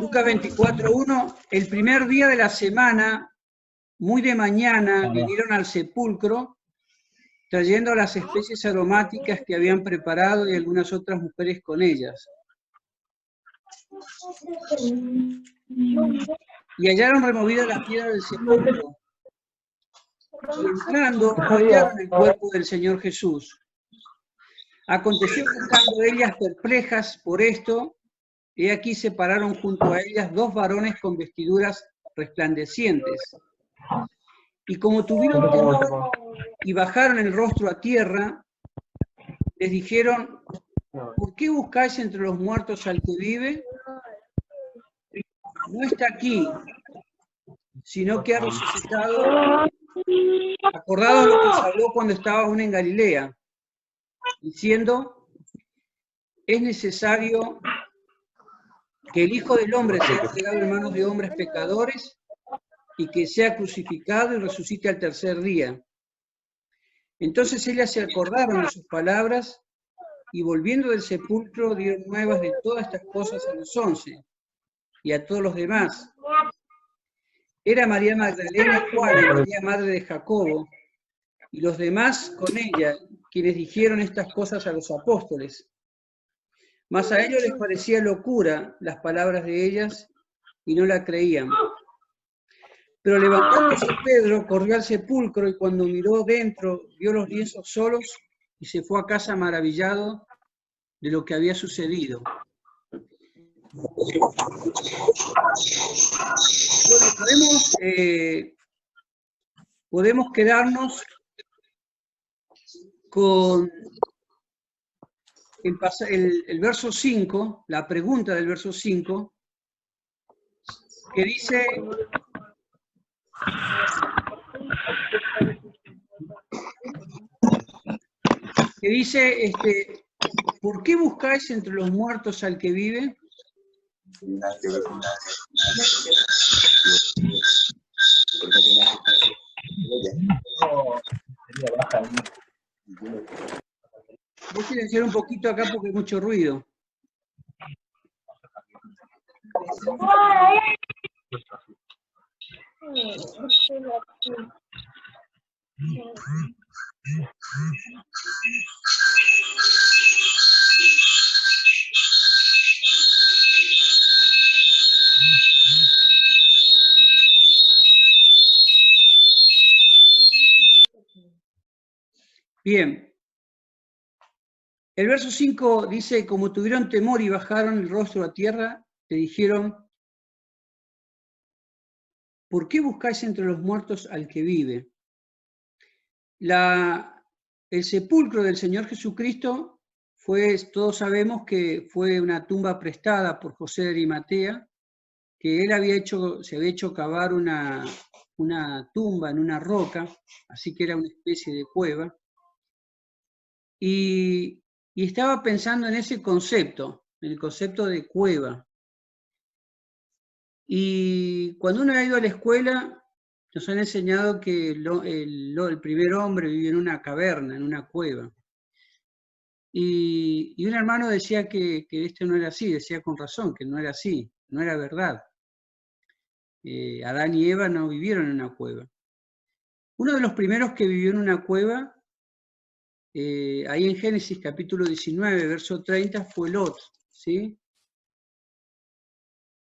Lucas 24:1, el primer día de la semana, muy de mañana, vinieron al sepulcro, trayendo las especies aromáticas que habían preparado y algunas otras mujeres con ellas. Y hallaron removida la piedra del sepulcro. Y entrando, hallaron el cuerpo del Señor Jesús. Aconteció que estando ellas perplejas por esto, he aquí se pararon junto a ellas dos varones con vestiduras resplandecientes. Y como tuvieron temor y bajaron el rostro a tierra, les dijeron: ¿por qué buscáis entre los muertos al que vive? No está aquí, sino que ha resucitado. Acordados lo que os habló cuando estaba aún en Galilea, diciendo: es necesario que el Hijo del Hombre sea entregado en manos de hombres pecadores y que sea crucificado y resucite al tercer día. Entonces ellas se acordaron de sus palabras y volviendo del sepulcro dieron nuevas de todas estas cosas a los 11 y a todos los demás. Era María Magdalena, Juana y María madre de Jacobo y los demás con ella, quienes dijeron estas cosas a los apóstoles. Mas a ellos les parecía locura las palabras de ellas y no la creían. Pero levantándose Pedro, corrió al sepulcro y cuando miró dentro, vio los lienzos solos y se fue a casa maravillado de lo que había sucedido. Bueno, podemos quedarnos con el verso 5, la pregunta del verso 5, que dice: ¿por qué buscáis entre los muertos al que vive? Voy a silenciar un poquito acá porque hay mucho ruido. Bien. El verso 5 dice: como tuvieron temor y bajaron el rostro a tierra, le dijeron: ¿por qué buscáis entre los muertos al que vive? El sepulcro del Señor Jesucristo todos sabemos que fue una tumba prestada por José de Arimatea, que él se había hecho cavar una tumba en una roca, así que era una especie de cueva, y estaba pensando en ese concepto, en el concepto de cueva. Y cuando uno ha ido a la escuela, nos han enseñado que el primer hombre vivió en una caverna, en una cueva. Y un hermano decía que esto no era así, decía con razón que no era así, no era verdad. Adán y Eva no vivieron en una cueva. Uno de los primeros que vivió en una cueva, ahí en Génesis capítulo 19, verso 30, fue Lot, ¿sí?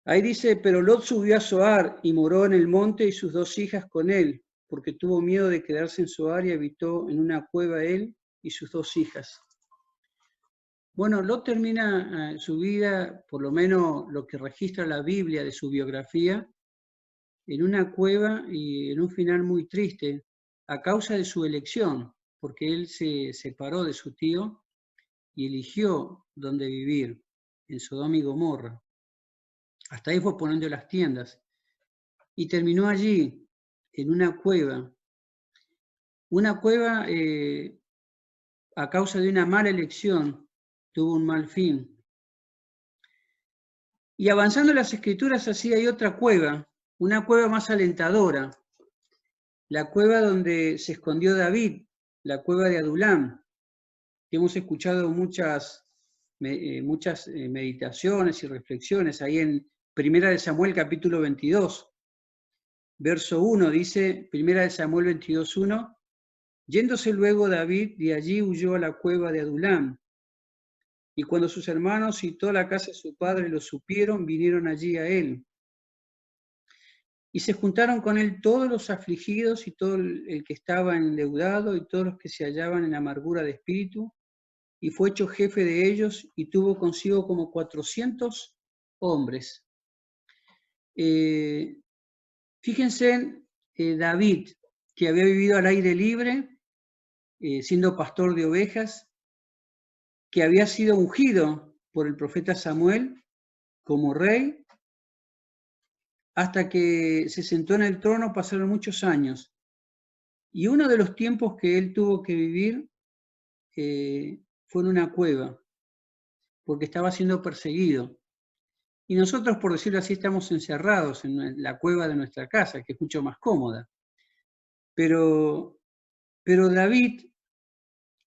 Ahí dice: pero Lot subió a Zoar y moró en el monte y sus dos hijas con él, porque tuvo miedo de quedarse en Zoar y habitó en una cueva él y sus dos hijas. Bueno, Lot termina su vida, por lo menos lo que registra la Biblia de su biografía, en una cueva y en un final muy triste, a causa de su elección, porque él se separó de su tío y eligió dónde vivir, en Sodoma y Gomorra. Hasta ahí fue poniendo las tiendas. Y terminó allí, en una cueva. Una cueva, a causa de una mala elección, tuvo un mal fin. Y avanzando en las Escrituras, así hay otra cueva, una cueva más alentadora. La cueva donde se escondió David, la cueva de Adulam, que hemos escuchado muchas muchas meditaciones y reflexiones. Ahí en 1 Samuel capítulo 22, verso 1, dice, 1 Samuel 22, 1, yéndose luego David de allí huyó a la cueva de Adulam. Y cuando sus hermanos y toda la casa de su padre lo supieron, vinieron allí a él. Y se juntaron con él todos los afligidos y todo el que estaba endeudado y todos los que se hallaban en amargura de espíritu, y fue hecho jefe de ellos y tuvo consigo como 400 hombres. Fíjense, David, que había vivido al aire libre, siendo pastor de ovejas, que había sido ungido por el profeta Samuel como rey, hasta que se sentó en el trono pasaron muchos años. Y uno de los tiempos que él tuvo que vivir fue en una cueva, porque estaba siendo perseguido. Y nosotros, por decirlo así, estamos encerrados en la cueva de nuestra casa, que es mucho más cómoda. Pero David,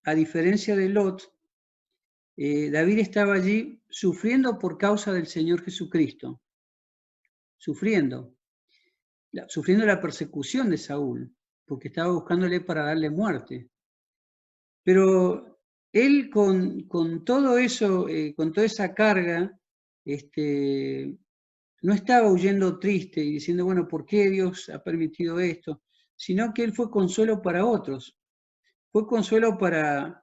a diferencia de Lot, David estaba allí sufriendo por causa del Señor Jesucristo. Sufriendo la persecución de Saúl, porque estaba buscándole para darle muerte. Pero él con todo eso, con toda esa carga, no estaba huyendo triste y diciendo, bueno, ¿por qué Dios ha permitido esto? Sino que él fue consuelo para otros. Fue consuelo para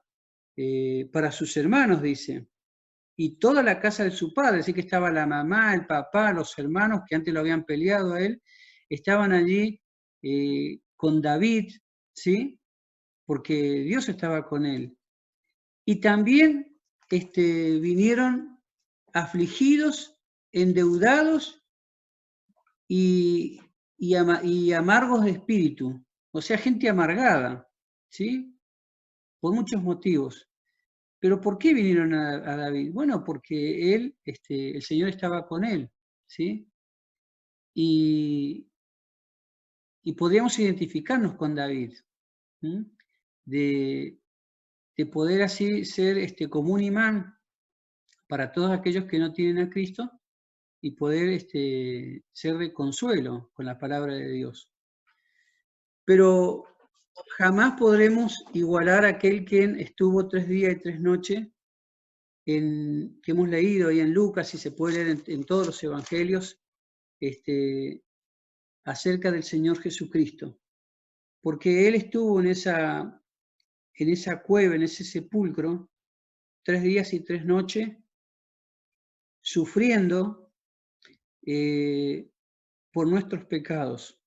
sus hermanos, dice. Y toda la casa de su padre, así que estaba la mamá, el papá, los hermanos que antes lo habían peleado a él, estaban allí con David, ¿sí? Porque Dios estaba con él. Y también vinieron afligidos, endeudados y amargos de espíritu, o sea, gente amargada, ¿sí? Por muchos motivos. ¿Pero por qué vinieron a David? Bueno, porque él, el Señor estaba con él, ¿sí? Y podríamos identificarnos con David, ¿sí? De poder así ser como un imán para todos aquellos que no tienen a Cristo y poder ser de consuelo con la palabra de Dios. Pero jamás podremos igualar a aquel quien estuvo 3 días y 3 noches que hemos leído ahí en Lucas y se puede leer en todos los evangelios acerca del Señor Jesucristo. Porque Él estuvo en esa cueva, en ese sepulcro, 3 días y 3 noches, sufriendo por nuestros pecados.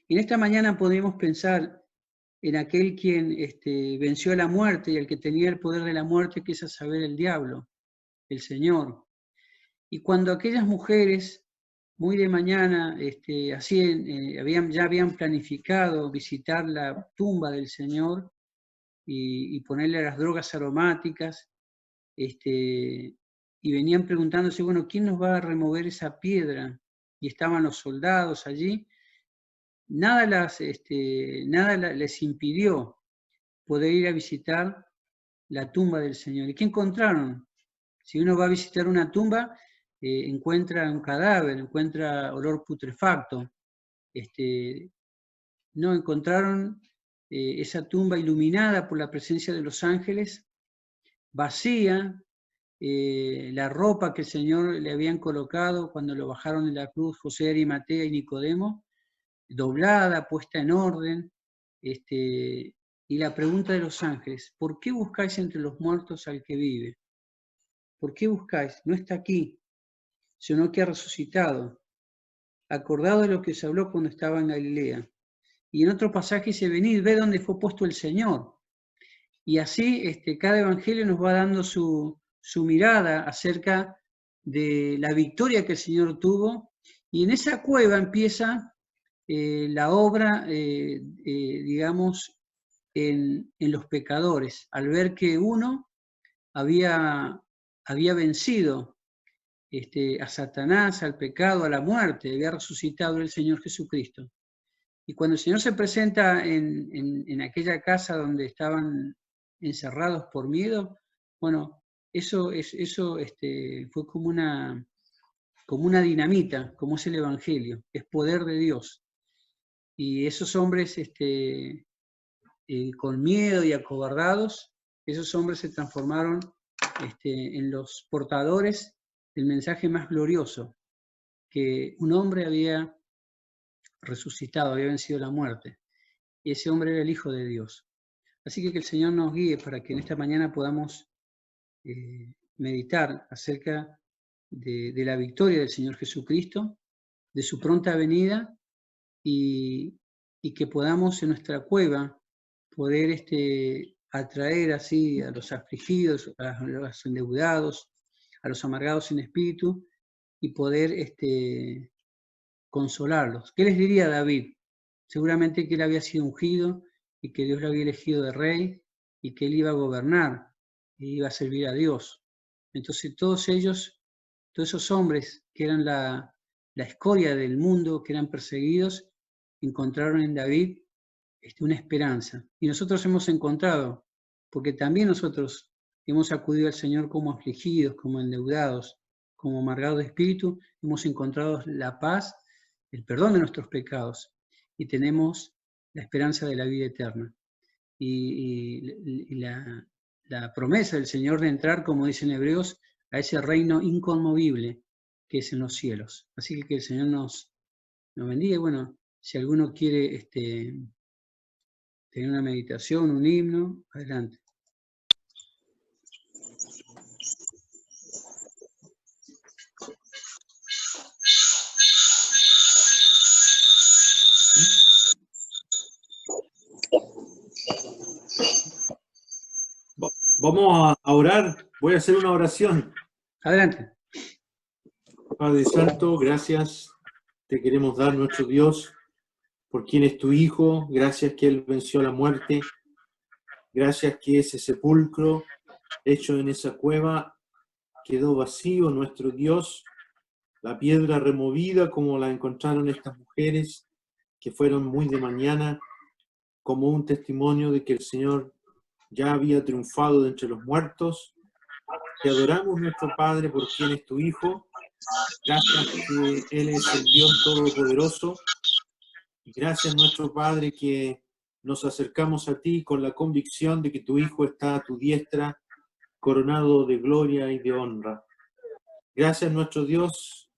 Y en esta mañana podemos pensar en aquel quien venció a la muerte y el que tenía el poder de la muerte, que es a saber el diablo, el Señor. Y cuando aquellas mujeres, muy de mañana, ya habían planificado visitar la tumba del Señor y ponerle las drogas aromáticas, y venían preguntándose, bueno, ¿quién nos va a remover esa piedra? Y estaban los soldados allí. Nada les impidió poder ir a visitar la tumba del Señor. ¿Y qué encontraron? Si uno va a visitar una tumba, encuentra un cadáver, encuentra olor putrefacto. No, encontraron esa tumba iluminada por la presencia de los ángeles, vacía, la ropa que el Señor le habían colocado cuando lo bajaron de la cruz José de Arimatea y Nicodemo, doblada, puesta en orden, y la pregunta de los ángeles, ¿por qué buscáis entre los muertos al que vive? ¿Por qué buscáis? No está aquí, sino que ha resucitado. Acordado de lo que se habló cuando estaba en Galilea. Y en otro pasaje dice, venid, ve dónde fue puesto el Señor. Y así cada evangelio nos va dando su mirada acerca de la victoria que el Señor tuvo. Y en esa cueva empieza la obra, digamos, en los pecadores, al ver que uno había vencido a Satanás, al pecado, a la muerte, había resucitado el Señor Jesucristo. Y cuando el Señor se presenta en aquella casa donde estaban encerrados por miedo, bueno, eso fue como una dinamita, como es el Evangelio, es poder de Dios. Y esos hombres con miedo y acobardados, esos hombres se transformaron en los portadores del mensaje más glorioso, que un hombre había resucitado, había vencido la muerte, y ese hombre era el Hijo de Dios. Así que el Señor nos guíe para que en esta mañana podamos meditar acerca de la victoria del Señor Jesucristo, de su pronta venida, y que podamos en nuestra cueva poder atraer así a los afligidos, a los endeudados, a los amargados en espíritu, y poder consolarlos. ¿Qué les diría David? Seguramente que él había sido ungido y que Dios lo había elegido de rey y que él iba a gobernar y iba a servir a Dios. Entonces todos esos hombres que eran la escoria del mundo, que eran perseguidos, encontraron en David una esperanza. Y nosotros hemos encontrado, porque también nosotros hemos acudido al Señor como afligidos, como endeudados, como amargados de espíritu, hemos encontrado la paz, el perdón de nuestros pecados, y tenemos la esperanza de la vida eterna. Y la promesa del Señor de entrar, como dicen Hebreos, a ese reino inconmovible que es en los cielos. Así que el Señor nos bendiga. Bueno, si alguno quiere tener una meditación, un himno, adelante. Vamos a orar. Voy a hacer una oración. Adelante. Padre Santo, gracias te queremos dar, nuestro Dios, por quien es tu Hijo. Gracias que Él venció la muerte. Gracias que ese sepulcro hecho en esa cueva quedó vacío, nuestro Dios. La piedra removida como la encontraron estas mujeres que fueron muy de mañana, como un testimonio de que el Señor ya había triunfado de entre los muertos. Te adoramos, nuestro Padre, por quien es tu Hijo. Gracias que Él es el Dios Todopoderoso. Y gracias, nuestro Padre, que nos acercamos a ti con la convicción de que tu Hijo está a tu diestra, coronado de gloria y de honra. Gracias, nuestro Dios,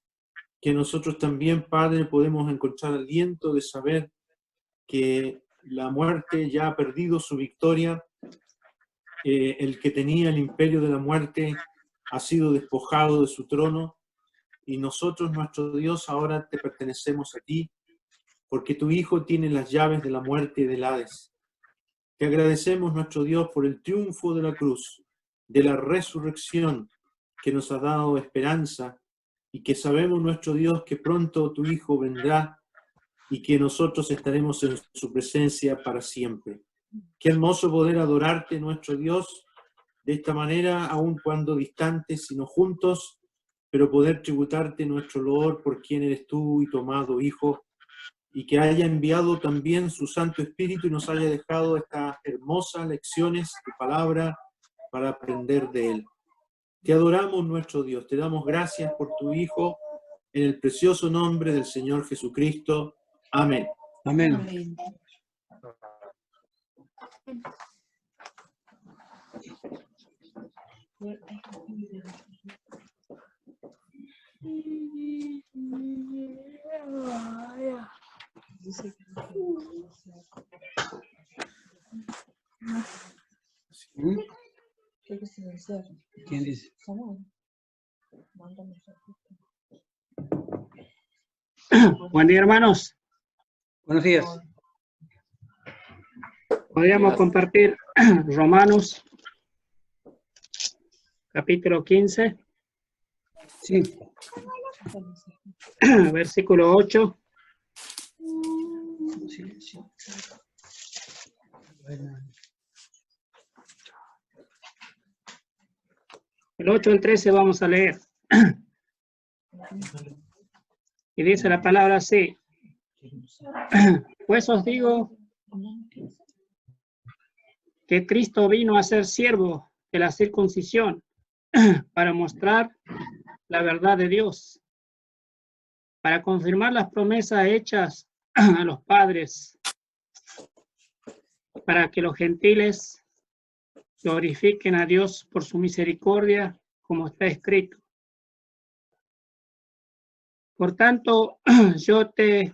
que nosotros también, Padre, podemos encontrar aliento de saber que la muerte ya ha perdido su victoria. El que tenía el imperio de la muerte ha sido despojado de su trono, y nosotros, nuestro Dios, ahora te pertenecemos a ti, porque tu Hijo tiene las llaves de la muerte y del Hades. Te agradecemos, nuestro Dios, por el triunfo de la cruz, de la resurrección, que nos ha dado esperanza, y que sabemos, nuestro Dios, que pronto tu Hijo vendrá y que nosotros estaremos en su presencia para siempre. Qué hermoso poder adorarte, nuestro Dios, de esta manera, aun cuando distantes, sino juntos, pero poder tributarte nuestro loor por quien eres tú y tu amado Hijo, y que haya enviado también su Santo Espíritu y nos haya dejado estas hermosas lecciones de palabra para aprender de Él. Te adoramos, nuestro Dios, te damos gracias por tu Hijo, en el precioso nombre del Señor Jesucristo. Amén. Amén. Amén. ¿Mm? ¿Qué que silenciar? ¿Quién dice? Buen día, hermanos. Buenos días. Podríamos compartir Romanos, capítulo 15, Sí. versículo 8. Silencio. Bueno. El 8 al 13 vamos a leer. Y dice la palabra así. Pues os digo que Cristo vino a ser siervo de la circuncisión, para mostrar la verdad de Dios, para confirmar las promesas hechas a los padres, para que los gentiles glorifiquen a Dios por su misericordia, como está escrito. Por tanto, yo te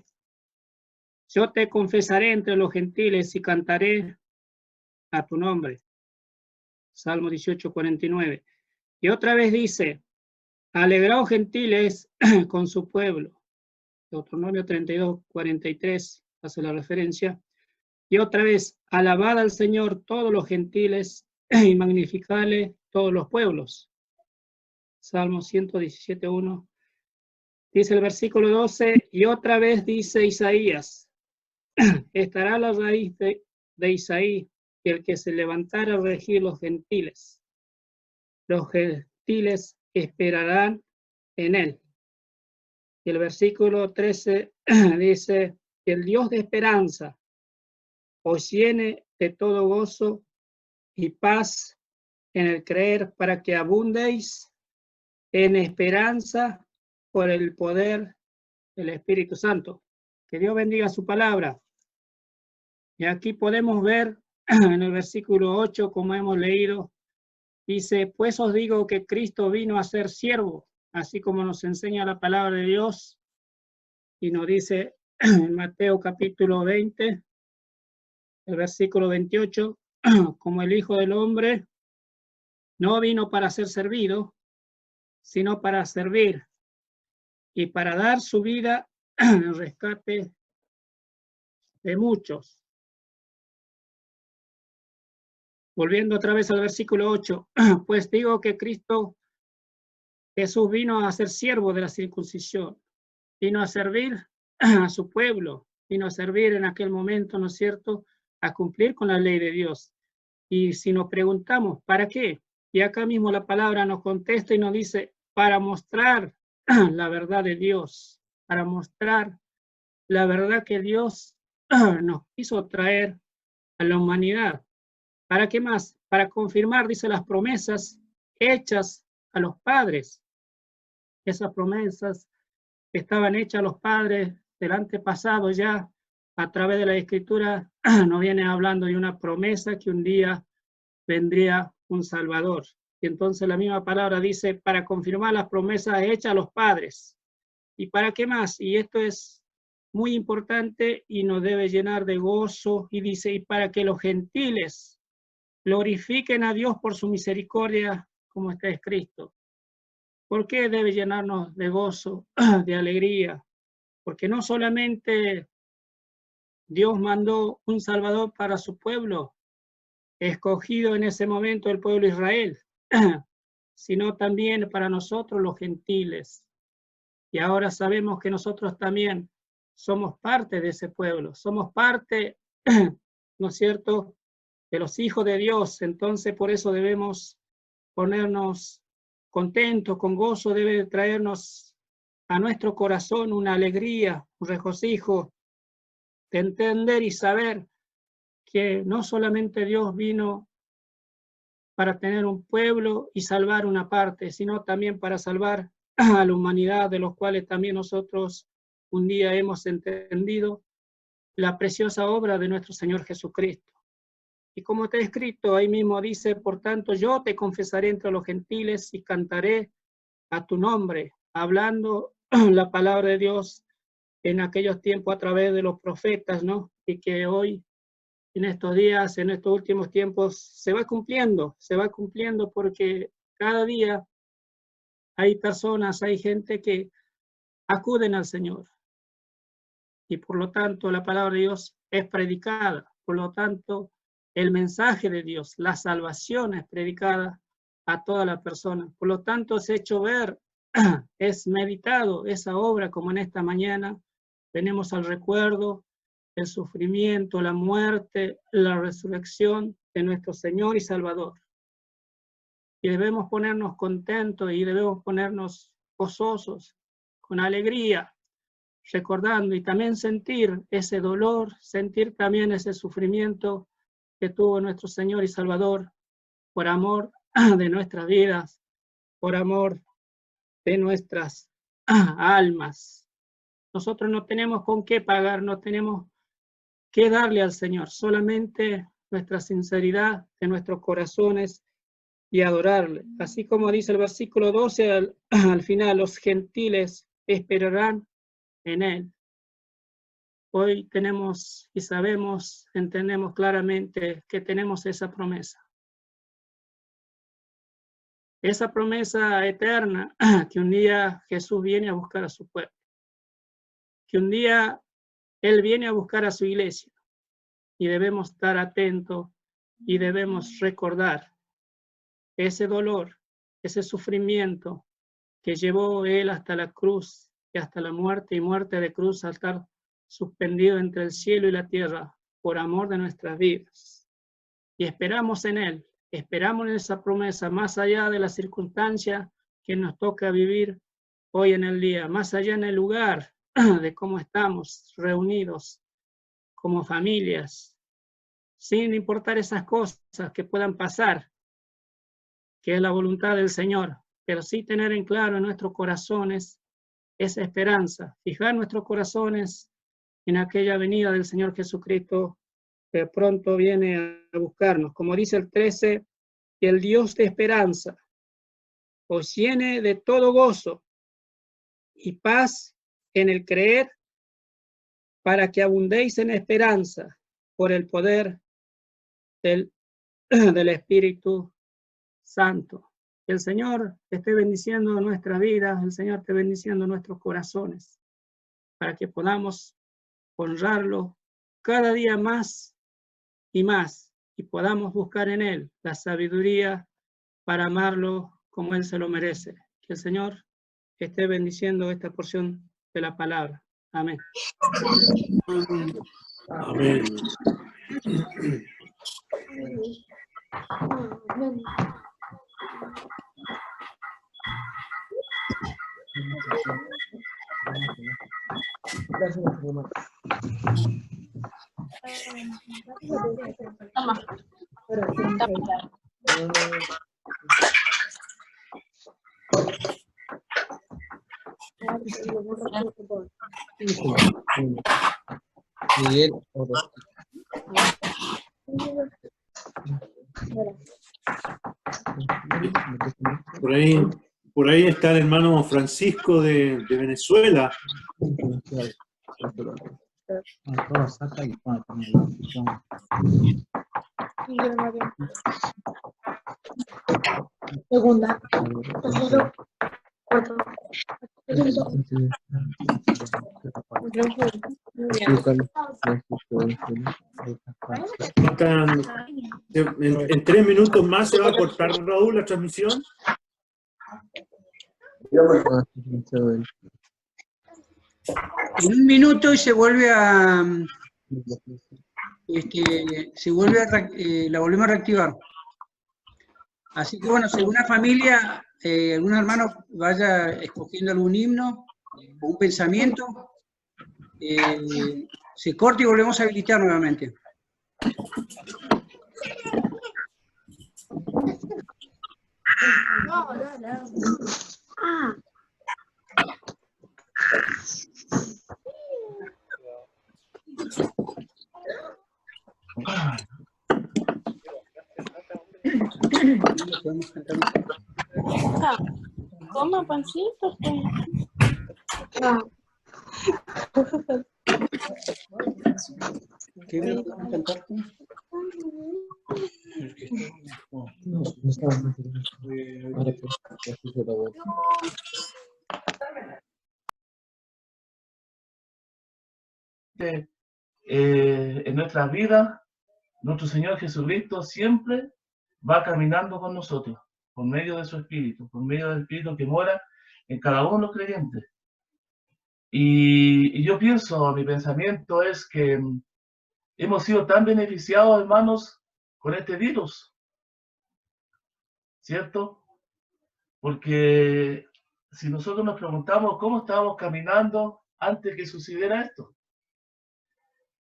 confesaré entre los gentiles y cantaré a tu nombre. Salmo 18:49. Y otra vez dice, alegraos gentiles con su pueblo. Deuteronomio 32:43 hace la referencia. Y otra vez, alabad al Señor todos los gentiles y magnificadle todos los pueblos. Salmo 117:1. Dice el versículo 12, y otra vez dice Isaías, estará la raíz de Isaí, y el que se levantara a regir los gentiles. Los gentiles esperarán en él. Y el versículo 13 dice, que el Dios de esperanza os llene de todo gozo y paz en el creer, para que abundéis en esperanza por el poder del Espíritu Santo. Que Dios bendiga su palabra. Y aquí podemos ver en el versículo 8, como hemos leído, dice, pues os digo que Cristo vino a ser siervo, así como nos enseña la palabra de Dios, y nos dice en Mateo capítulo 20, el versículo 28, como el Hijo del Hombre no vino para ser servido, sino para servir y para dar su vida en rescate de muchos. Volviendo otra vez al versículo 8, pues digo que Cristo Jesús vino a ser siervo de la circuncisión, vino a servir a su pueblo, vino a servir en aquel momento, ¿no es cierto?, a cumplir con la ley de Dios. Y si nos preguntamos, ¿para qué? Y acá mismo la palabra nos contesta y nos dice, para mostrar la verdad de Dios, para mostrar la verdad que Dios nos quiso traer a la humanidad. ¿Para qué más? Para confirmar, dice, las promesas hechas a los padres. Esas promesas que estaban hechas a los padres del antepasado ya a través de la Escritura nos viene hablando de una promesa que un día vendría un Salvador. Y entonces la misma palabra dice, para confirmar las promesas hechas a los padres. ¿Y para qué más? Y esto es muy importante y nos debe llenar de gozo. Y dice, y para que los gentiles glorifiquen a Dios por su misericordia, como está escrito. ¿Por qué debe llenarnos de gozo, de alegría? Porque no solamente Dios mandó un Salvador para su pueblo, escogido en ese momento el pueblo de Israel, sino también para nosotros los gentiles. Y ahora sabemos que nosotros también somos parte de ese pueblo, somos parte, ¿no es cierto?, de los hijos de Dios. Entonces por eso debemos ponernos contentos, con gozo, debe traernos a nuestro corazón una alegría, un regocijo de entender y saber que no solamente Dios vino para tener un pueblo y salvar una parte, sino también para salvar a la humanidad, de los cuales también nosotros un día hemos entendido la preciosa obra de nuestro Señor Jesucristo. Y como está escrito, ahí mismo dice, por tanto, yo te confesaré entre los gentiles y cantaré a tu nombre, hablando la palabra de Dios en aquellos tiempos a través de los profetas, ¿no? Y que hoy, en estos días, en estos últimos tiempos, se va cumpliendo porque cada día hay personas, hay gente que acuden al Señor. Y por lo tanto, la palabra de Dios es predicada. Por lo tanto, el mensaje de Dios, la salvación es predicada a toda la persona. Por lo tanto, es hecho ver, es meditado esa obra, como en esta mañana tenemos al recuerdo el sufrimiento, la muerte, la resurrección de nuestro Señor y Salvador. Y debemos ponernos contentos y debemos ponernos gozosos, con alegría, recordando y también sentir ese dolor, sentir también ese sufrimiento que tuvo nuestro Señor y Salvador por amor de nuestras vidas, por amor de nuestras almas. Nosotros no tenemos con qué pagar, no tenemos que darle al Señor, solamente nuestra sinceridad de nuestros corazones y adorarle. Así como dice el versículo 12 al final, los gentiles esperarán en Él. Hoy tenemos y sabemos, entendemos claramente que tenemos esa promesa. Esa promesa eterna que un día Jesús viene a buscar a su pueblo. Que un día Él viene a buscar a su iglesia. Y debemos estar atentos y debemos recordar ese dolor, ese sufrimiento que llevó Él hasta la cruz y hasta la muerte y muerte de cruz al estar suspendido entre el cielo y la tierra por amor de nuestras vidas. Y esperamos en Él, esperamos en esa promesa, más allá de la circunstancia que nos toca vivir hoy en el día, más allá en el lugar de cómo estamos reunidos como familias, sin importar esas cosas que puedan pasar, que es la voluntad del Señor, pero sí tener en claro en nuestros corazones esa esperanza, fijar nuestros corazones en aquella venida del Señor Jesucristo que pronto viene a buscarnos. Como dice el 13, que el Dios de esperanza os llene de todo gozo y paz en el creer, para que abundéis en esperanza por el poder del Espíritu Santo. Que el Señor esté bendiciendo nuestra vida, el Señor esté bendiciendo nuestros corazones, para que podamos honrarlo cada día más y más, y podamos buscar en Él la sabiduría para amarlo como Él se lo merece. Que el Señor esté bendiciendo esta porción de la palabra. Amén. Amén. Miguel, Por ahí está el hermano Francisco de Venezuela. Segunda. Cuatro. En 3 minutos más se va a cortar, Raúl, la transmisión. En 1 minuto y se vuelve a... la volvemos a reactivar. Así que bueno, si alguna familia, algún hermano vaya escogiendo algún himno o un pensamiento, se corta y volvemos a habilitar nuevamente. Toma pancito, pues. ¿Qué me pueden cantar? En nuestras vidas, nuestro Señor Jesucristo siempre va caminando con nosotros, por medio de su Espíritu, por medio del Espíritu que mora en cada uno de los creyentes. Y yo pienso, mi pensamiento es que hemos sido tan beneficiados, hermanos, con este virus, ¿cierto? Porque si nosotros nos preguntamos cómo estábamos caminando antes que sucediera esto,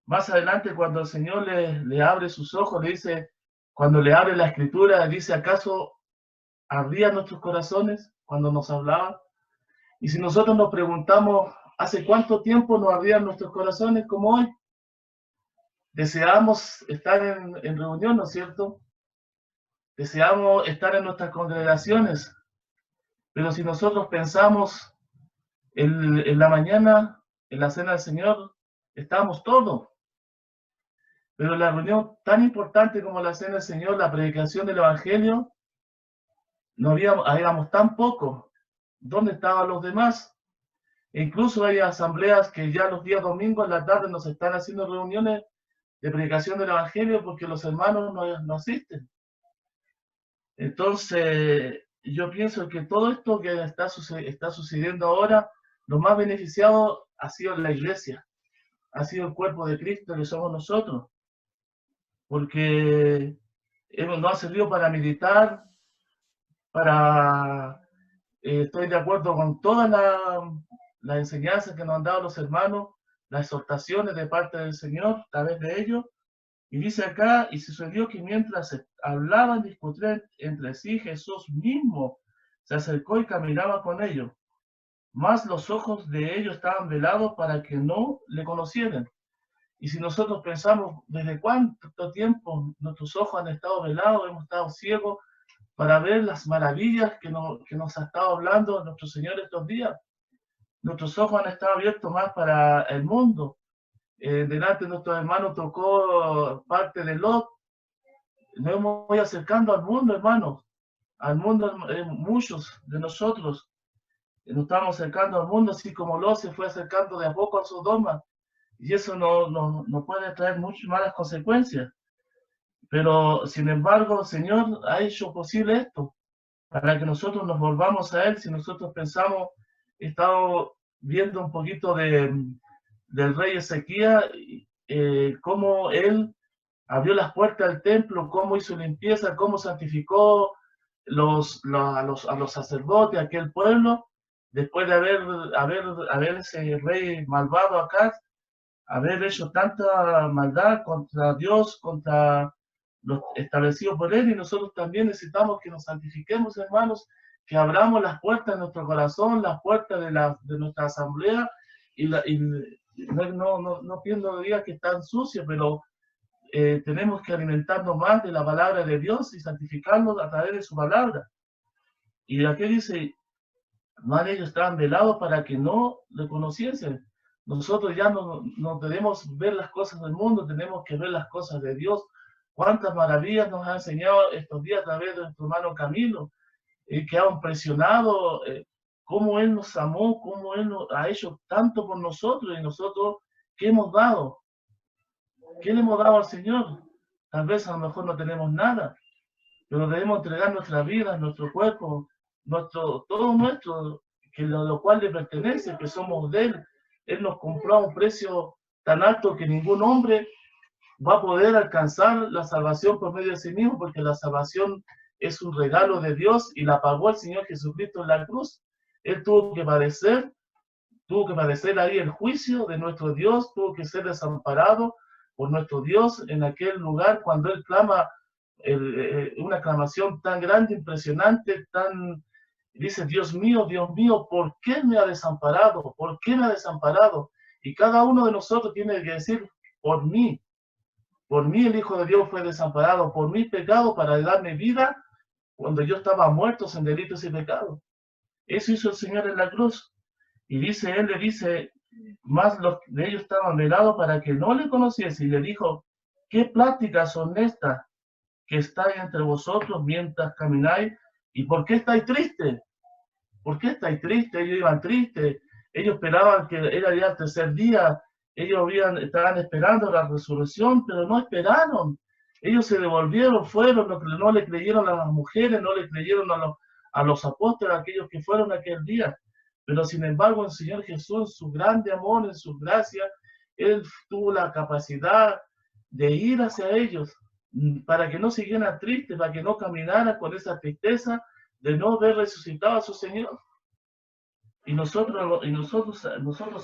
más adelante cuando el Señor le abre sus ojos, le dice, cuando le abre la Escritura, dice, ¿acaso ardía nuestros corazones cuando nos hablaba. Y si nosotros nos preguntamos, ¿hace cuánto tiempo nos ardían nuestros corazones como hoy? Deseamos estar en reunión, ¿no es cierto? Deseamos estar en nuestras congregaciones. Pero si nosotros pensamos en la mañana, en la cena del Señor, estábamos todos. Pero la reunión tan importante como la cena del Señor, la predicación del Evangelio, no habíamos tan pocos. ¿Dónde estaban los demás? E incluso hay asambleas que ya los días domingos en la tarde nos están haciendo reuniones de predicación del Evangelio porque los hermanos no asisten. Entonces, yo pienso que todo esto que está sucediendo ahora, lo más beneficiado ha sido la iglesia, ha sido el cuerpo de Cristo que somos nosotros, porque nos ha servido para militar, estoy de acuerdo con todas las enseñanzas que nos han dado los hermanos, las exhortaciones de parte del Señor a través de ellos. Y dice acá, y sucedió que mientras hablaban, discutían entre sí, Jesús mismo se acercó y caminaba con ellos. Mas los ojos de ellos estaban velados para que no le conocieran. Y si nosotros pensamos, ¿desde cuánto tiempo nuestros ojos han estado velados, hemos estado ciegos para ver las maravillas que nos ha estado hablando nuestro Señor estos días? Nuestros ojos han estado abiertos más para el mundo. Delante de nuestros hermanos tocó parte de Lot. Nos hemos ido acercando al mundo, hermanos. Al mundo, muchos de nosotros nos estamos acercando al mundo, así como Lot se fue acercando de a poco a Sodoma. Y eso no puede traer muchas malas consecuencias. Pero, sin embargo, el Señor ha hecho posible esto, para que nosotros nos volvamos a Él. Si nosotros pensamos, he estado viendo un poquito del rey Ezequías, cómo él abrió las puertas del templo, cómo hizo limpieza, cómo santificó a los sacerdotes, a aquel pueblo, después de haber ese rey malvado acá, haber hecho tanta maldad contra Dios, contra los establecidos por él, y nosotros también necesitamos que nos santifiquemos, hermanos, que abramos las puertas de nuestro corazón, las puertas de nuestra asamblea, y no pienso diga que están sucios, pero tenemos que alimentarnos más de la palabra de Dios y santificarnos a través de su palabra. Y aquí dice, más de ellos estaban velados para que no le conociesen. Nosotros ya no debemos ver las cosas del mundo, tenemos que ver las cosas de Dios. Cuántas maravillas nos ha enseñado estos días a través de nuestro hermano Camilo, que ha impresionado cómo Él nos amó, cómo Él ha hecho tanto por nosotros, y nosotros, ¿qué hemos dado? ¿Qué le hemos dado al Señor? Tal vez a lo mejor no tenemos nada, pero debemos entregar nuestra vida, nuestro cuerpo, todo nuestro, lo cual le pertenece, que somos de Él. Él nos compró a un precio tan alto que ningún hombre va a poder alcanzar la salvación por medio de sí mismo, porque la salvación es un regalo de Dios y la pagó el Señor Jesucristo en la cruz. Él tuvo que padecer ahí el juicio de nuestro Dios, tuvo que ser desamparado por nuestro Dios en aquel lugar cuando Él clama una aclamación tan grande, impresionante, dice, Dios mío, ¿por qué me ha desamparado? ¿Por qué me ha desamparado? Y cada uno de nosotros tiene que decir, por mí el Hijo de Dios fue desamparado, por mi pecado para darme vida cuando yo estaba muerto en delitos y pecados. Eso hizo el Señor en la cruz. Y Él le dice, más los de ellos estaban velados para que no le conociese. Y le dijo, ¿qué pláticas son estas que estáis entre vosotros mientras camináis? ¿Y por qué estáis tristes? ¿Por qué estáis tristes? Ellos iban tristes. Ellos esperaban que era ya el tercer día. Ellos estaban esperando la resurrección, pero no esperaron. Ellos se devolvieron, fueron, no le creyeron a las mujeres, no le creyeron a los apóstoles, aquellos que fueron aquel día. Pero sin embargo, el Señor Jesús, su grande amor, en su gracia, Él tuvo la capacidad de ir hacia ellos para que no siguieran tristes, para que no caminaran con esa tristeza de no ver resucitado a su Señor. Y nosotros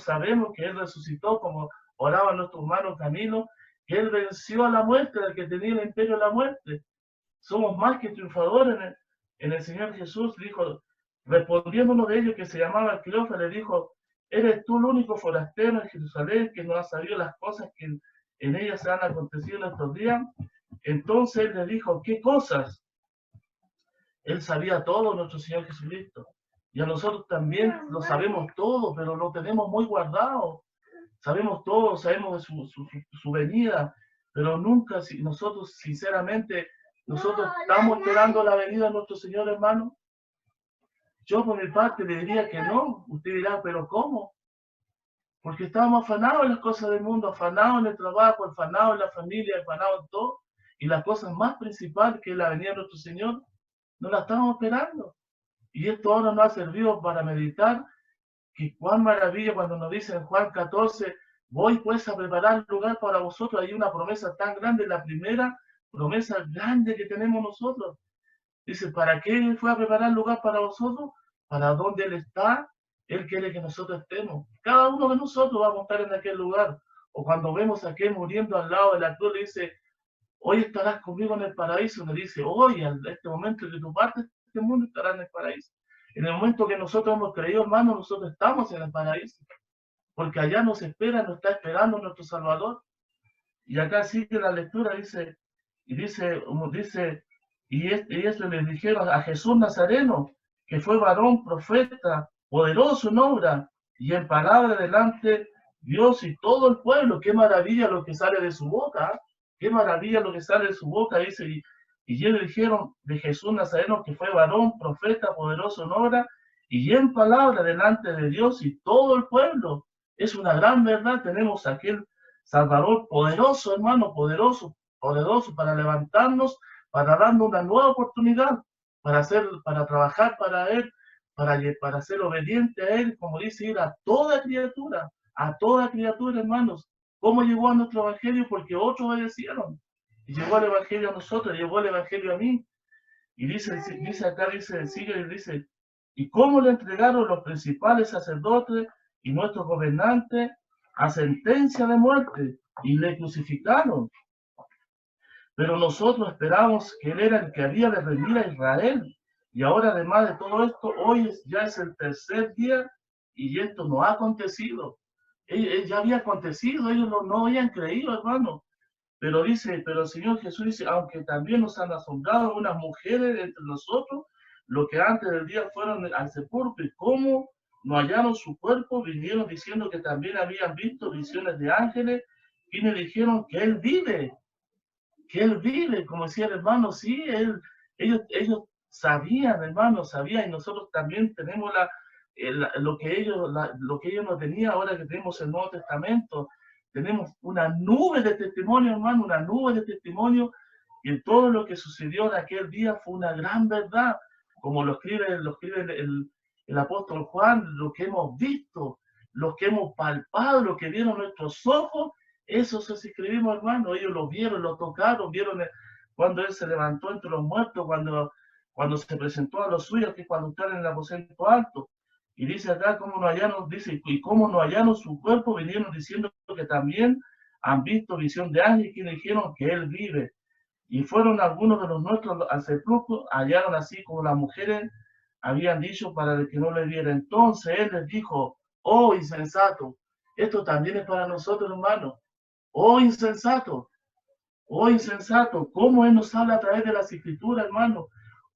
sabemos que Él resucitó, como oraba nuestro hermano Camilo, que Él venció a la muerte, el que tenía el imperio de la muerte. Somos más que triunfadores en el Señor Jesús, dijo, respondiendo uno de ellos que se llamaba Cleofas, le dijo, ¿eres tú el único forastero en Jerusalén que no ha sabido las cosas que en ella se han acontecido en estos días? Entonces él le dijo, ¿qué cosas? Él sabía todo, nuestro Señor Jesucristo. Y a nosotros también lo sabemos todo, pero lo tenemos muy guardado. Sabemos todo, sabemos de su venida, pero nunca, si nosotros sinceramente, nosotros estamos esperando la venida de nuestro Señor, hermano. Yo por mi parte le diría que no. Usted dirá, ¿pero cómo? Porque estamos afanados en las cosas del mundo, afanados en el trabajo, afanados en la familia, afanados en todo. Y las cosas más principales, que es la venida de nuestro Señor, no la estamos esperando. Y esto ahora nos ha servido para meditar que cuán maravilla cuando nos dice en Juan 14, voy pues a preparar lugar para vosotros. Hay una promesa tan grande, la primera promesa grande que tenemos nosotros. Dice, ¿para qué fue a preparar lugar para vosotros? Para donde Él está, Él quiere que nosotros estemos. Cada uno de nosotros vamos a estar en aquel lugar. O cuando vemos a aquel muriendo al lado de la cruz, le dice, hoy estarás conmigo en el paraíso. Le dice, hoy, en este momento que tú partes de este mundo, estarás en el paraíso. En el momento que nosotros hemos creído, hermano, nosotros estamos en el paraíso. Porque allá nos espera, nos está esperando nuestro Salvador. Y acá sigue la lectura, dice, y eso le dijeron a Jesús Nazareno, que fue varón, profeta, poderoso en obra, y en palabra delante Dios y todo el pueblo. Qué maravilla lo que sale de su boca, ¿eh? Qué maravilla lo que sale de su boca, dice, y ellos dijeron de Jesús Nazareno, que fue varón, profeta, poderoso en obra, y en palabra delante de Dios y todo el pueblo. Es una gran verdad, tenemos aquel Salvador poderoso, hermano, poderoso para levantarnos, para darnos una nueva oportunidad, para trabajar para Él, para ser obediente a Él, como dice, ir a toda criatura, hermanos. ¿Cómo llegó a nuestro evangelio? Porque otros obedecieron. Y llegó el evangelio a nosotros, llegó el evangelio a mí. Y dice acá, dice, ¿y cómo le entregaron los principales sacerdotes y nuestros gobernantes a sentencia de muerte y le crucificaron? Pero nosotros esperamos que Él era el que había de redimir a Israel. Y ahora, además de todo esto, hoy ya es el tercer día y esto no ha acontecido. Ya había acontecido, ellos no habían creído, hermano. Pero el Señor Jesús dice, aunque también nos han asombrado unas mujeres entre nosotros, lo que antes del día fueron al sepulcro, y cómo no hallaron su cuerpo, vinieron diciendo que también habían visto visiones de ángeles, quienes dijeron que Él vive, como decía el hermano, sí, ellos sabían, hermano, sabían, y nosotros también tenemos lo que ellos no tenían ahora que tenemos el Nuevo Testamento. Tenemos una nube de testimonio, hermano, una nube de testimonio, y todo lo que sucedió en aquel día fue una gran verdad, como lo escribe el apóstol Juan, lo que hemos visto, lo que hemos palpado, lo que vieron nuestros ojos, eso se escribimos, hermano. Ellos lo vieron, lo tocaron, vieron cuando Él se levantó entre los muertos, cuando se presentó a los suyos, que es cuando están en el aposento alto. Y dice acá, cómo no hallaron, dice, y cómo no hallaron su cuerpo, vinieron diciendo que también han visto visión de ángeles, que dijeron que Él vive. Y fueron algunos de los nuestros al sepulcro, hallaron así como las mujeres habían dicho para que no le viera. Entonces Él les dijo, oh insensato, esto también es para nosotros, hermanos. Oh insensato, cómo Él nos habla a través de las Escrituras, hermano,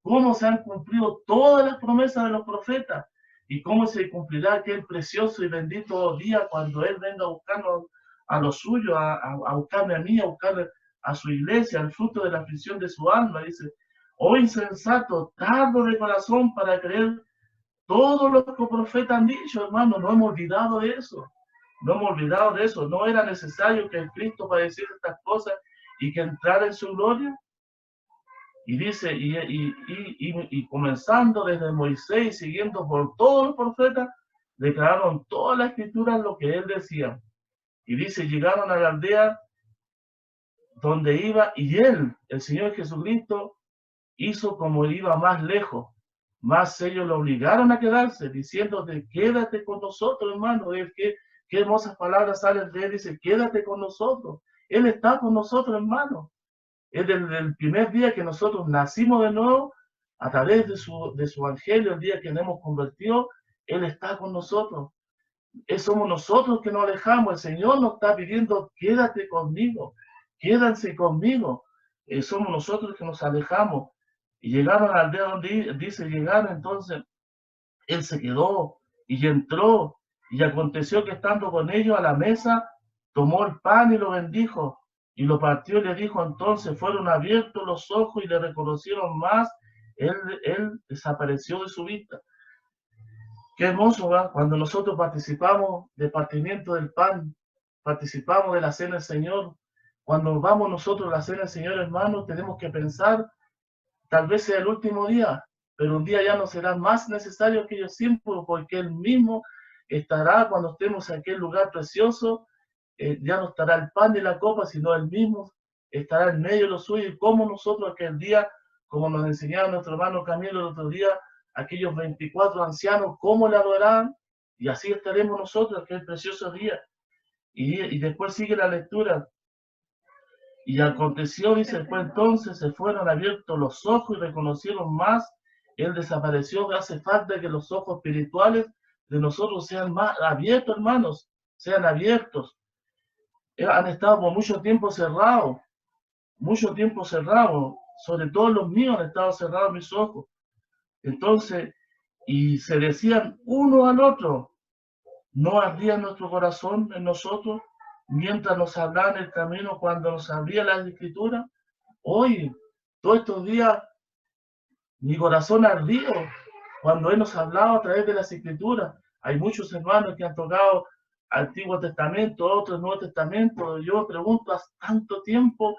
cómo se han cumplido todas las promesas de los profetas y cómo se cumplirá aquel precioso y bendito día cuando Él venga buscando a los suyos, a buscarme a mí, a buscarle a su iglesia, al fruto de la aflicción de su alma. Dice, oh insensato, tardo de corazón para creer todo lo que los profetas han dicho, hermano. No hemos olvidado de eso. No era necesario que el Cristo padeciera estas cosas y que entrara en su gloria. Y dice, y comenzando desde Moisés y siguiendo por todos los profetas, declararon todas las escrituras lo que Él decía. Y dice, llegaron a la aldea donde iba, y Él, el Señor Jesucristo, hizo como iba más lejos. Más ellos lo obligaron a quedarse, diciendo, quédate con nosotros, hermano. Qué hermosas palabras salen de Él, dice, quédate con nosotros. Él está con nosotros, hermano. Es desde el primer día que nosotros nacimos de nuevo a través de su evangelio, el día que nos hemos convertido, Él está con nosotros. Somos nosotros que nos alejamos. El Señor nos está pidiendo, quédate conmigo, quédense conmigo. Somos nosotros que nos alejamos. Y llegaron a la aldea donde dice, llegaron, entonces Él se quedó y entró. Y aconteció que estando con ellos a la mesa, tomó el pan y lo bendijo. Y lo partió y le dijo, entonces fueron abiertos los ojos y le reconocieron más. Él desapareció de su vista. Qué hermoso, ¿verdad? Cuando nosotros participamos del partimiento del pan, participamos de la cena del Señor. Cuando vamos nosotros a la cena del Señor, hermanos, tenemos que pensar, tal vez sea el último día, pero un día ya no será más necesario que ellos siempre, porque Él mismo estará cuando estemos en aquel lugar precioso. Ya no estará el pan ni la copa, sino Él mismo estará en medio de los suyos. Y como nosotros aquel día, como nos enseñaba nuestro hermano Camilo el otro día, aquellos 24 ancianos, cómo le adoraban, y así estaremos nosotros aquel precioso día. Y después sigue la lectura. Y aconteció, dice, después entonces se fueron abiertos los ojos y reconocieron más. Él desapareció. Hace falta que los ojos espirituales de nosotros sean más abiertos, hermanos, sean abiertos. Han estado por mucho tiempo cerrados, sobre todo los míos han estado cerrados mis ojos. Entonces, y se decían uno al otro, no ardía nuestro corazón en nosotros mientras nos hablaban el camino cuando nos abría la escritura. Hoy, todos estos días, mi corazón ardió cuando Él nos hablaba a través de las escrituras. Hay muchos hermanos que han tocado Antiguo Testamento, otros Nuevo Testamento. Yo pregunto, hace tanto tiempo,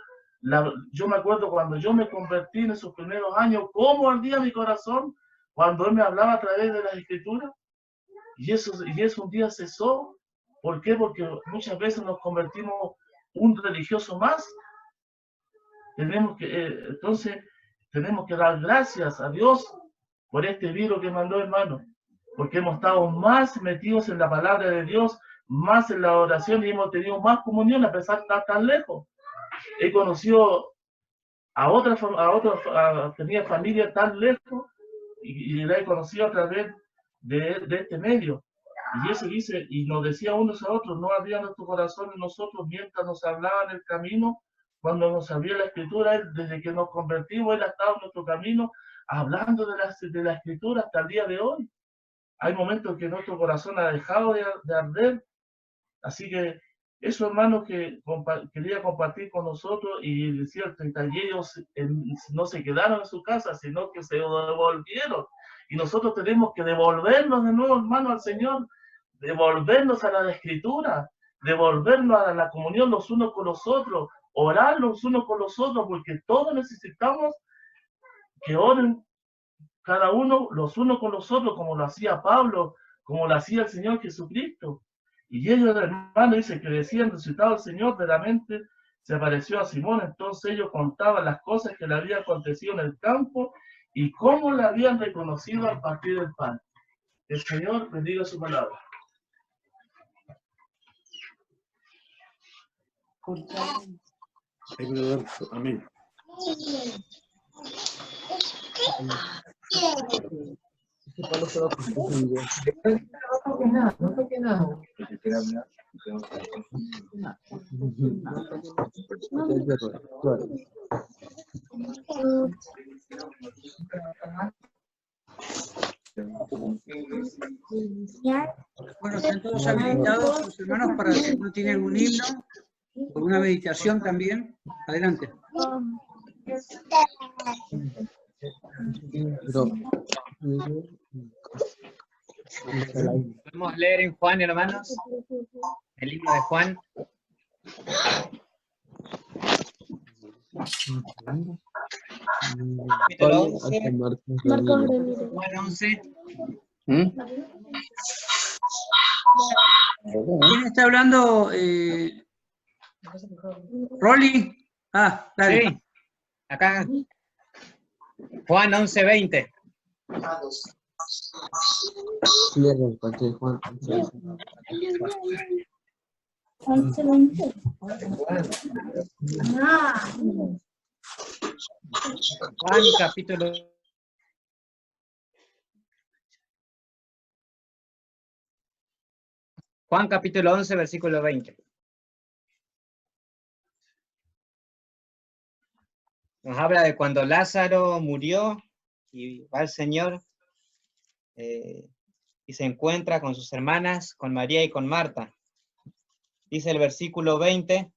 yo me acuerdo cuando yo me convertí en esos primeros años, cómo ardía mi corazón cuando Él me hablaba a través de las escrituras. Y eso un día cesó. ¿Por qué? Porque muchas veces nos convertimos un religioso más. Entonces, tenemos que dar gracias a Dios por este virus que mandó, hermano, porque hemos estado más metidos en la palabra de Dios, más en la oración y hemos tenido más comunión a pesar de estar tan lejos. He conocido tenía familia tan lejos y la he conocido a través de este medio. Y eso dice, y nos decía unos a otros, no ardía nuestro corazón en nosotros mientras nos hablaba en el camino, cuando nos abría la escritura. Desde que nos convertimos, Él ha estado en nuestro camino, hablando de la escritura hasta el día de hoy. Hay momentos en que nuestro corazón ha dejado de arder. Así que eso, hermanos, que quería compartir con nosotros. Y es cierto, y ellos no se quedaron en su casa, sino que se devolvieron. Y nosotros tenemos que devolvernos de nuevo, hermanos, al Señor, devolvernos a la escritura, devolvernos a la comunión los unos con los otros, orar los unos con los otros, porque todos necesitamos que oren cada uno los unos con los otros, como lo hacía Pablo, como lo hacía el Señor Jesucristo. Y ellos, hermanos, dicen que decían, resucitado el Señor, verdaderamente se apareció a Simón. Entonces ellos contaban las cosas que le habían acontecido en el campo y cómo le habían reconocido al partir del pan. El Señor bendiga su palabra. Amén. Bueno, están todos habilitados, los hermanos, para si no tienen un himno o una meditación también. Adelante. Podemos leer en Juan, hermanos, el himno de Juan. Capítulo 11. Juan 11. ¿Quién está hablando? ¿Rolly? Ah, dale. Sí, acá. Juan 11:20. Juan capítulo Juan capítulo 11, versículo 20. Nos habla de cuando Lázaro murió y va al Señor y se encuentra con sus hermanas, con María y con Marta. Dice el versículo 20,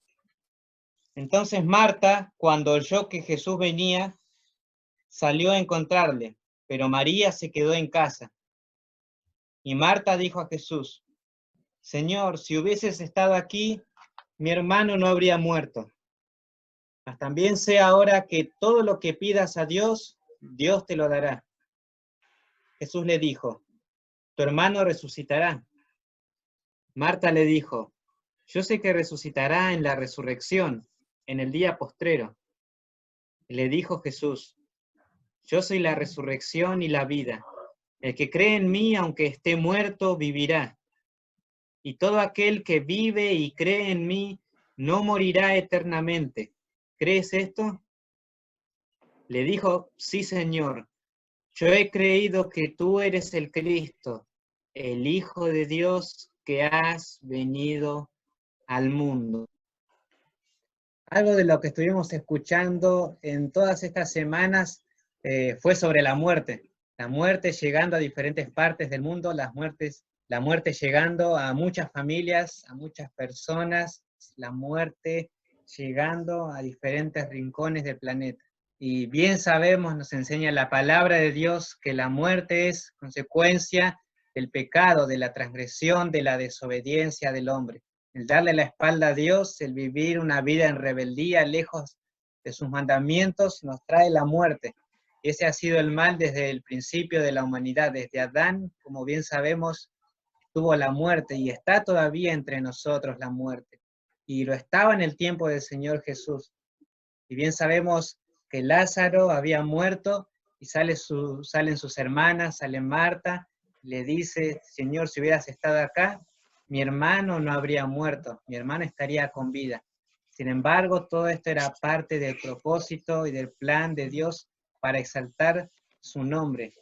entonces Marta, cuando oyó que Jesús venía, salió a encontrarle, pero María se quedó en casa. Y Marta dijo a Jesús, Señor, si hubieses estado aquí, mi hermano no habría muerto. Mas también sé ahora que todo lo que pidas a Dios, Dios te lo dará. Jesús le dijo, tu hermano resucitará. Marta le dijo, yo sé que resucitará en la resurrección, en el día postrero. Y le dijo Jesús, yo soy la resurrección y la vida. El que cree en mí, aunque esté muerto, vivirá. Y todo aquel que vive y cree en mí, no morirá eternamente. ¿Crees esto? Le dijo, sí, Señor. Yo he creído que tú eres el Cristo, el Hijo de Dios que has venido al mundo. Algo de lo que estuvimos escuchando en todas estas semanas fue sobre la muerte llegando a diferentes partes del mundo, la muerte llegando a muchas familias, a muchas personas, la muerte llegando a diferentes rincones del planeta. Y bien sabemos, nos enseña la palabra de Dios, que la muerte es consecuencia del pecado, de la transgresión, de la desobediencia del hombre. El darle la espalda a Dios, el vivir una vida en rebeldía, lejos de sus mandamientos, nos trae la muerte. Ese ha sido el mal desde el principio de la humanidad. Desde Adán, como bien sabemos, tuvo la muerte y está todavía entre nosotros la muerte. Y lo estaba en el tiempo del Señor Jesús. Y bien sabemos que Lázaro había muerto y salen sus hermanas, sale Marta, le dice, Señor, si hubieras estado acá, mi hermano no habría muerto, mi hermano estaría con vida. Sin embargo, todo esto era parte del propósito y del plan de Dios para exaltar su nombre.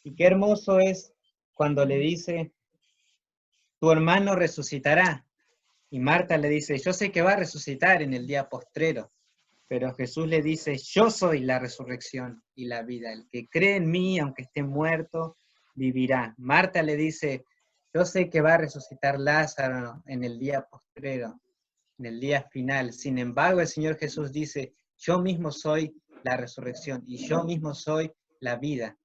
Y qué hermoso es cuando le dice, tu hermano resucitará. Y Marta le dice, yo sé que va a resucitar en el día postrero. Pero Jesús le dice, yo soy la resurrección y la vida. El que cree en mí, aunque esté muerto, vivirá. Marta le dice, yo sé que va a resucitar Lázaro en el día postrero, en el día final. Sin embargo, el Señor Jesús dice, yo mismo soy la resurrección y yo mismo soy la vida.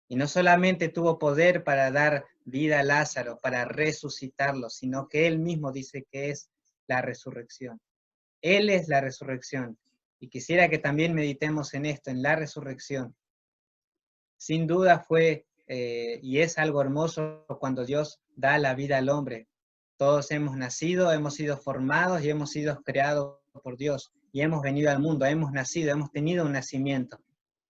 Y no solamente tuvo poder para dar vida a Lázaro, para resucitarlo, sino que Él mismo dice que es la resurrección. Él es la resurrección. Y quisiera que también meditemos en esto, en la resurrección. Sin duda fue y es algo hermoso cuando Dios da la vida al hombre. Todos hemos nacido, hemos sido formados y hemos sido creados por Dios. Y hemos venido al mundo, hemos nacido, hemos tenido un nacimiento.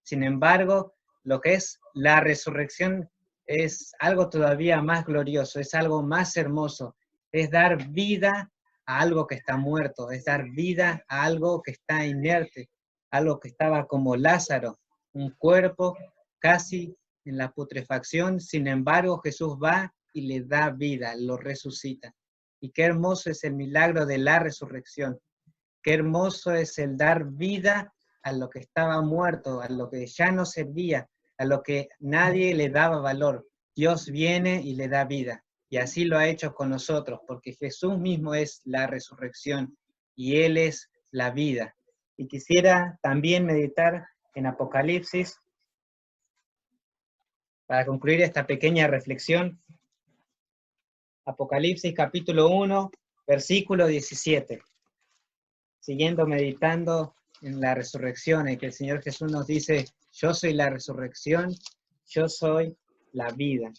Sin embargo, lo que es la resurrección es algo todavía más glorioso, es algo más hermoso. Es dar vida a algo que está muerto, es dar vida a algo que está inerte, algo que estaba como Lázaro, un cuerpo casi en la putrefacción. Sin embargo, Jesús va y le da vida, lo resucita. Y qué hermoso es el milagro de la resurrección. Qué hermoso es el dar vida a lo que estaba muerto, a lo que ya no servía, a lo que nadie le daba valor. Dios viene y le da vida. Y así lo ha hecho con nosotros, porque Jesús mismo es la resurrección y Él es la vida. Y quisiera también meditar en Apocalipsis para concluir esta pequeña reflexión. Apocalipsis capítulo 1, versículo 17. Siguiendo meditando en la resurrección, en que el Señor Jesús nos dice, yo soy la resurrección, yo soy la vida.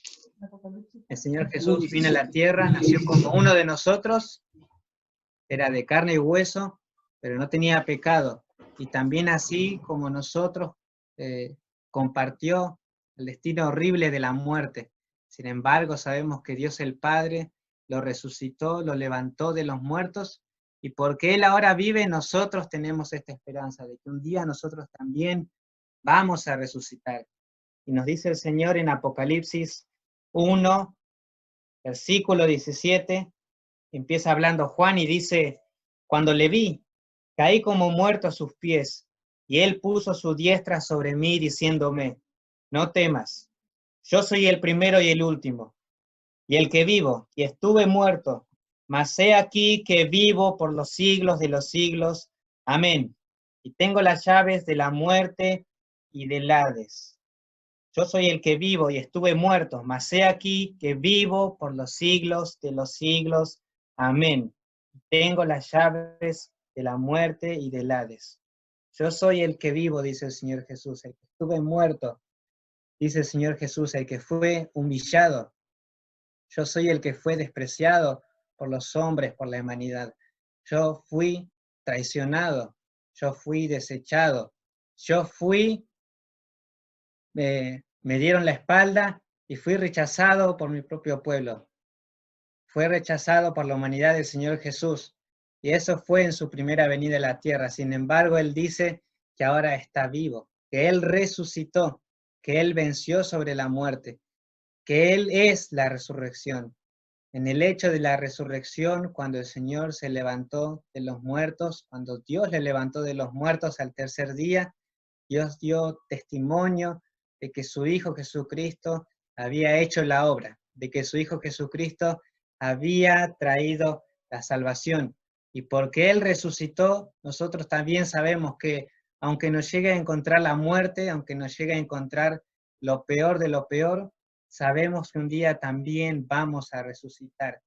El Señor Jesús vino a la tierra, nació como uno de nosotros, era de carne y hueso, pero no tenía pecado. Y también así como nosotros compartió el destino horrible de la muerte. Sin embargo, sabemos que Dios el Padre lo resucitó, lo levantó de los muertos, y porque Él ahora vive, nosotros tenemos esta esperanza de que un día nosotros también vamos a resucitar. Y nos dice el Señor en Apocalipsis 1, versículo 17, empieza hablando Juan y dice, cuando le vi, caí como muerto a sus pies, y él puso su diestra sobre mí, diciéndome, no temas, yo soy el primero y el último, y el que vivo, y estuve muerto, mas he aquí que vivo por los siglos de los siglos. Amén. Y tengo las llaves de la muerte y del Hades. Yo soy el que vivo y estuve muerto, mas he aquí que vivo por los siglos de los siglos. Amén. Tengo las llaves de la muerte y del Hades. Yo soy el que vivo, dice el Señor Jesús, el que estuve muerto, dice el Señor Jesús, el que fue humillado. Yo soy el que fue despreciado por los hombres, por la humanidad. Yo fui traicionado, yo fui desechado, yo fui, me dieron la espalda y fui rechazado por mi propio pueblo. Fue rechazado por la humanidad del Señor Jesús. Y eso fue en su primera venida a la tierra. Sin embargo, Él dice que ahora está vivo, que Él resucitó, que Él venció sobre la muerte, que Él es la resurrección. En el hecho de la resurrección, cuando el Señor se levantó de los muertos, cuando Dios le levantó de los muertos al tercer día, Dios dio testimonio de que su Hijo Jesucristo había hecho la obra, de que su Hijo Jesucristo había traído la salvación. Y porque Él resucitó, nosotros también sabemos que aunque nos llegue a encontrar la muerte, aunque nos llegue a encontrar lo peor de lo peor, sabemos que un día también vamos a resucitar.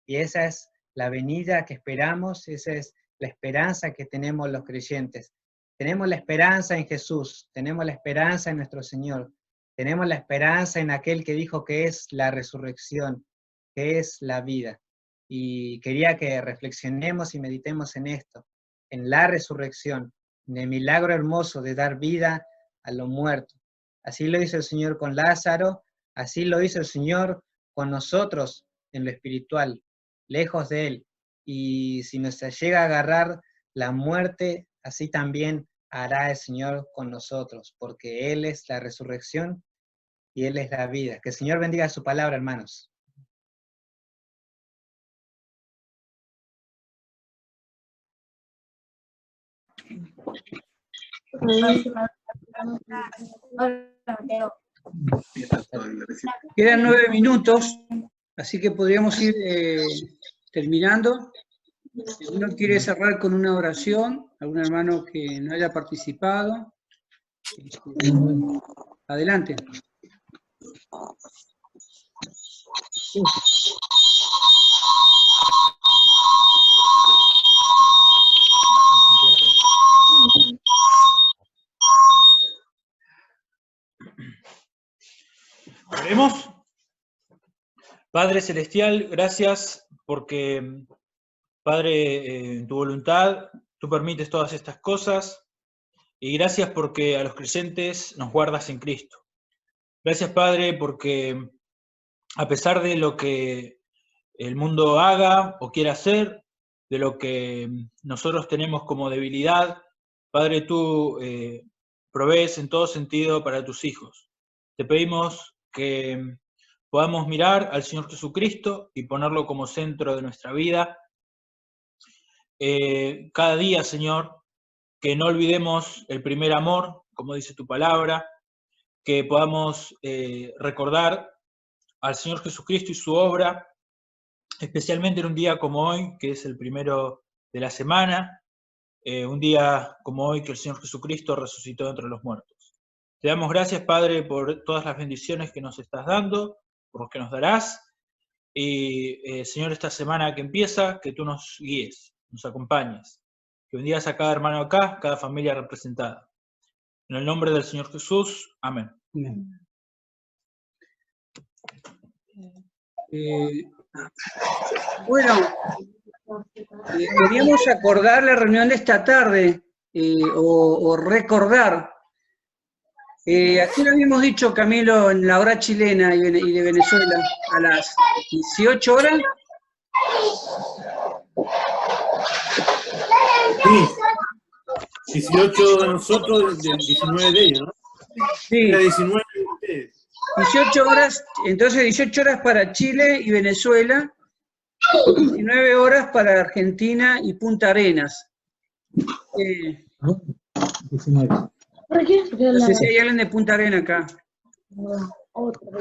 Y esa es la venida que esperamos, esa es la esperanza que tenemos los creyentes. Tenemos la esperanza en Jesús, tenemos la esperanza en nuestro Señor, tenemos la esperanza en aquel que dijo que es la resurrección, que es la vida. Y quería que reflexionemos y meditemos en esto, en la resurrección, en el milagro hermoso de dar vida a los muertos. Así lo hizo el Señor con Lázaro, así lo hizo el Señor con nosotros en lo espiritual, lejos de Él. Y si nos llega a agarrar la muerte, así también hará el Señor con nosotros, porque Él es la resurrección y Él es la vida. Que el Señor bendiga su palabra, hermanos. Quedan 9 minutos, así que podríamos ir terminando. Si uno quiere cerrar con una oración, algún hermano que no haya participado, adelante. Oremos. Padre Celestial, gracias porque, Padre, en tu voluntad, tú permites todas estas cosas, y gracias porque a los creyentes nos guardas en Cristo. Gracias, Padre, porque a pesar de lo que el mundo haga o quiera hacer, de lo que nosotros tenemos como debilidad, Padre, tú provees en todo sentido para tus hijos. Te pedimos que podamos mirar al Señor Jesucristo y ponerlo como centro de nuestra vida. Cada día, Señor, que no olvidemos el primer amor, como dice tu palabra, que podamos recordar al Señor Jesucristo y su obra, especialmente en un día como hoy, que es el primero de la semana, un día como hoy que el Señor Jesucristo resucitó entre los muertos. Te damos gracias, Padre, por todas las bendiciones que nos estás dando, por lo que nos darás, y Señor, esta semana que empieza, que tú nos guíes, nos acompañes, que bendigas a cada hermano acá, cada familia representada. En el nombre del Señor Jesús, amén. Bueno, queríamos acordar la reunión de esta tarde, o recordar. Aquí lo habíamos dicho, Camilo, en la hora chilena y de Venezuela, a las 18 horas. Sí, 18 de nosotros, 19 de ellos, ¿no? Sí. Era 19 de ustedes. 18 horas, entonces 18 horas para Chile y Venezuela, 19 horas para Argentina y Punta Arenas. ¿Por qué? Porque No la... sé si hay alguien de Punta Arenas acá.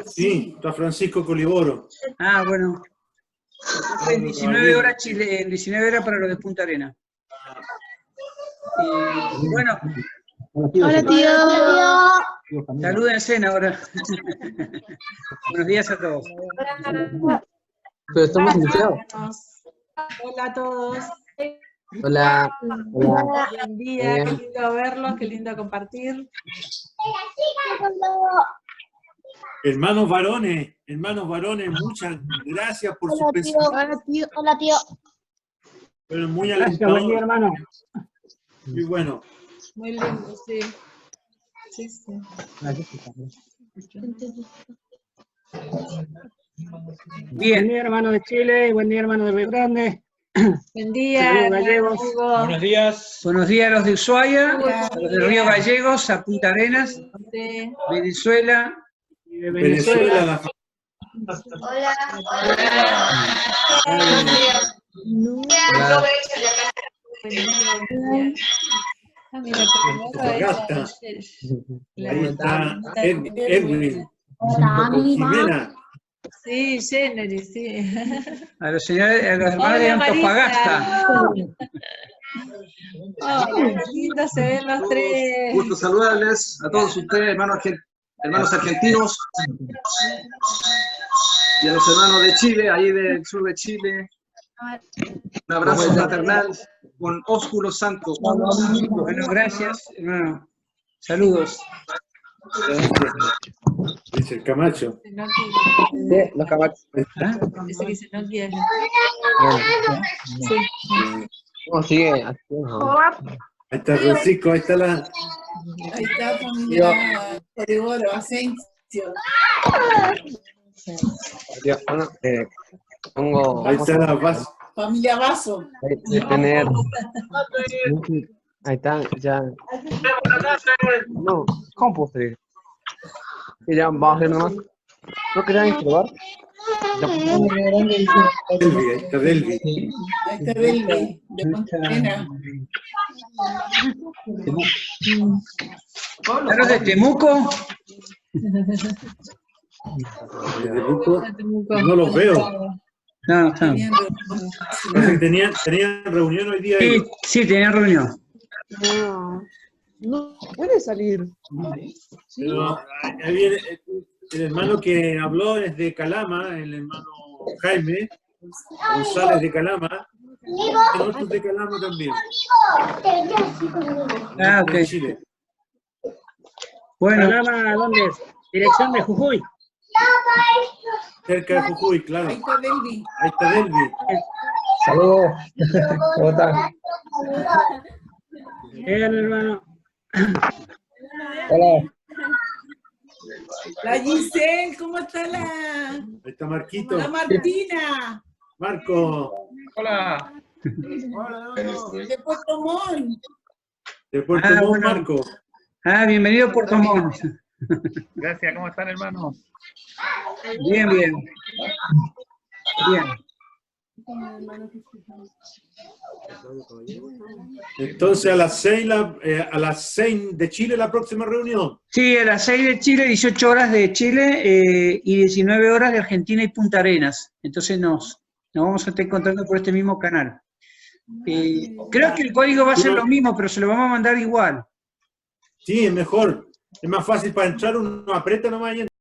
Sí, está Francisco Coliboro. Ah, bueno. En 19 horas Chile, en 19 horas para los de Punta Arenas. Bueno, Hola, tío. salúdense ahora. Buenos días a todos. Pero estamos iniciados. Hola a todos. Hola. Hola. Buen día, qué lindo verlos, qué lindo compartir. Hermanos varones, muchas gracias por su presencia. Hola, tío. Hola, tío. Pero muy Gracias, buen día, alentador. hermano. Muy bueno. Muy lindo, sí. Sí, sí. Buen Bien, día, hermano de Chile, buen día, hermano de Río Grande. Buen día, Saludos, hermano gallegos. Hugo. Buenos días. buenos días a los de Ushuaia, a los de Río Gallegos, a Punta Arenas, Sí. Venezuela. Y de Venezuela, Venezuela. Hola. Ah, mira, primero Antofagasta. la- Ahí está Edwin, Jimena. Sí, Jenny, sí. A los señores, a los hermanos de Hola, Marisa. Antofagasta. Hola, qué lindo se ven los tres. Gusto saludarles a todos ustedes, hermanos argentinos, y a los hermanos de Chile, ahí del sur de Chile. Un abrazo fraternal con ósculo santo. Bueno, gracias, hermano. Saludos. Dice el Camacho. No Sí, los camachos. ¿Ah? dice que se no quiere. ¿Cómo sigue? Ahí está Francisco, ahí está la. Ahí está familia Coliboro, Asensio. Bueno, pongo Ahí está la paz. Familia Vaso. de tener. Ahí está, ya. No, ¿cómo puedo seguir? Y ya vamos a hacer nomás. ¿No querían probar? Delvi, ahí está Delvi. Ahí está Delvi, de Punta Arenas. ¿A los de Temuco? De Temuco, no los veo. No, están. Parece que tenían reunión hoy día. Sí, sí, tenían reunión. No puede salir. Pero ahí viene el hermano que habló es de Calama, el hermano Jaime González de Calama. Nosotros de Calama también. Ah, ok. De Chile. Bueno, Calama, ¿dónde es? Dirección de Jujuy. Cerca de Jujuy, claro. Ahí está Delvi. Ahí está Delvi. Saludos. ¿Cómo están? Bien, hermano. Hola. La Giselle, ¿cómo está la Ahí está Marquito. Martina? Marco. Hola. De Puerto Montt. De Puerto Ah, Montt, bueno. Marco. bienvenido a Puerto Montt. Gracias, ¿cómo están, hermanos? Bien, bien. Bien. Entonces a las 6 de Chile la próxima reunión. Sí, a las 6 de Chile, 18 horas de Chile y 19 horas de Argentina y Punta Arenas. Entonces nos vamos a estar encontrando por este mismo canal. Creo que el código va a ser lo mismo, pero se lo vamos a mandar igual. Sí, es mejor. Es más fácil para entrar, uno aprieta nomás y entra.